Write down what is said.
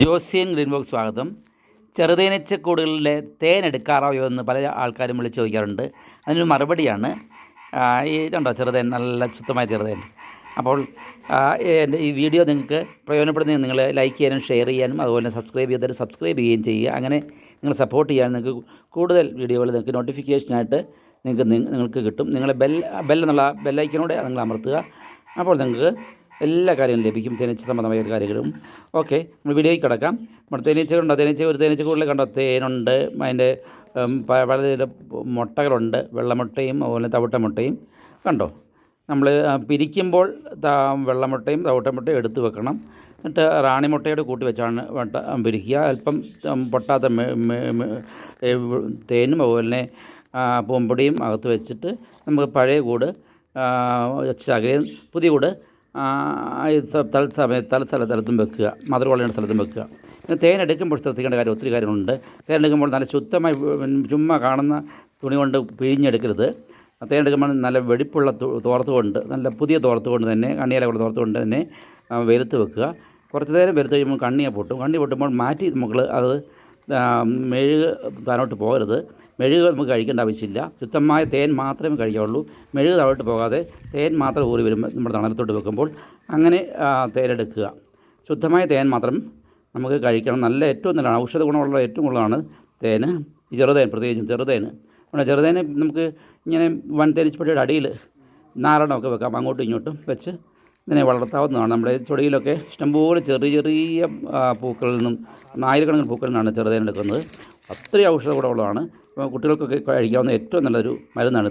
ജോസിയൻ ഗ്രീൻബോക്സ് സ്വാഗതം. ചെറുതേനീച്ചക്കൂടുകളിലെ തേൻ എടുക്കാറായോ എന്ന് പല ആൾക്കാരും വിളിച്ച് ചോദിക്കാറുണ്ട്. അതിനൊരു മറുപടിയാണ് ഇതുണ്ടോ ചെറുതേൻ, നല്ല ശുദ്ധമായ ചെറുതേൻ. അപ്പോൾ എൻ്റെ ഈ വീഡിയോ നിങ്ങൾക്ക് പ്രയോജനപ്പെടുന്ന നിങ്ങൾ ലൈക്ക് ചെയ്യാനും ഷെയർ ചെയ്യാനും അതുപോലെ സബ്സ്ക്രൈബ് ചെയ്തിട്ട് സബ്സ്ക്രൈബ് ചെയ്യുകയും ചെയ്യുക. അങ്ങനെ നിങ്ങൾ സപ്പോർട്ട് ചെയ്യാൻ നിങ്ങൾക്ക് കൂടുതൽ വീഡിയോകൾ നിങ്ങൾക്ക് നോട്ടിഫിക്കേഷനായിട്ട് നിങ്ങൾക്ക് കിട്ടും. നിങ്ങൾ എന്നുള്ള ബെല്ലൈക്കനോടെ നിങ്ങൾ അമർത്തുക. അപ്പോൾ നിങ്ങൾക്ക് എല്ലാ കാര്യങ്ങളും ലഭിക്കും, തേനീച്ച സംബന്ധമായ കാര്യങ്ങളും. ഓക്കെ, നമ്മൾ വീഡിയോയിൽ കിടക്കാം. നമ്മുടെ തേനീച്ചകളുണ്ടോ? ഒരു തേനീച്ചക്കൂടിൽ കണ്ടോ തേനുണ്ട്, അതിൻ്റെ പല മുട്ടകളുണ്ട്, വെള്ളമുട്ടയും അതുപോലെ തവിട്ടമുട്ടയും കണ്ടോ. നമ്മൾ പിരിക്കുമ്പോൾ വെള്ളമുട്ടയും തവിട്ടമുട്ടയും എടുത്ത് വെക്കണം. എന്നിട്ട് റാണിമുട്ടയോട് കൂട്ടി വെച്ചാണ് പിരിക്കുക. അല്പം പൊട്ടാത്ത തേനും അതുപോലെ പൂമ്പൊടിയും അകത്ത് വെച്ചിട്ട് നമുക്ക് പഴയ കൂട് ചകയും പുതിയ കൂട് സ്ഥലത്തും വെക്കുക, മധുരമുള്ള സ്ഥലത്തും വെക്കുക. പിന്നെ തേൻ എടുക്കുമ്പോൾ ശ്രദ്ധിക്കേണ്ട കാര്യം ഒത്തിരി കാര്യങ്ങളുണ്ട്. തേൻ എടുക്കുമ്പോൾ നല്ല ശുദ്ധമായി ചുമ്മാ കാണുന്ന തുണി കൊണ്ട് പിഴിഞ്ഞെടുക്കരുത്. തേൻ എടുക്കുമ്പോൾ നല്ല വെടിപ്പുള്ള തോർത്ത് കൊണ്ട്, നല്ല പുതിയ തോർത്ത് കൊണ്ട് തന്നെ, കണ്ണിയിലുള്ള തോർത്ത് കൊണ്ട് തന്നെ വെയിലത്ത് വെക്കുക. കുറച്ച് നേരം വെയിലത്ത് കഴിയുമ്പോൾ കണ്ണി പൊട്ടുമ്പോൾ മാറ്റി നമുക്ക് അത് മെഴുക് താനോട്ട് പോകരുത്. മെഴുക് നമുക്ക് കഴിക്കേണ്ട ആവശ്യമില്ല. ശുദ്ധമായ തേൻ മാത്രമേ കഴിക്കാവുള്ളൂ. മെഴുക് താഴോട്ട് പോകാതെ തേൻ മാത്രം ഊറി വരുമ്പോൾ നമ്മുടെ തണലത്തോട്ട് വെക്കുമ്പോൾ അങ്ങനെ തേനെടുക്കുക. ശുദ്ധമായ തേൻ മാത്രം നമുക്ക് കഴിക്കണം. ഏറ്റവും നല്ല ഔഷധ ഗുണമുള്ള ഏറ്റവും കൂടുതലാണ് തേൻ. ഈ ചെറുതേൻ, പ്രത്യേകിച്ചും ചെറുതേന് നമുക്ക് ഇങ്ങനെ തേനീച്ചപ്പെട്ടിയുടെ അടിയിൽ നാരണമൊക്കെ വെക്കാം. അങ്ങോട്ടും ഇങ്ങോട്ടും വെച്ച് ഇതിനെ വളർത്താവുന്നതാണ്. നമ്മുടെ ചൊടിയിലൊക്കെ ഇഷ്ടംപോലെ ചെറിയ പൂക്കളിൽ നിന്നും ആയിരക്കണക്കിന് പൂക്കളിൽ നിന്നാണ് ചെറുതേൻ എടുക്കുന്നത്. അത്രയും ഔഷധ ഗുണമുള്ളതാണ്. കുട്ടികൾക്കൊക്കെ കഴിക്കാവുന്ന ഏറ്റവും നല്ലൊരു മരുന്നാണ്.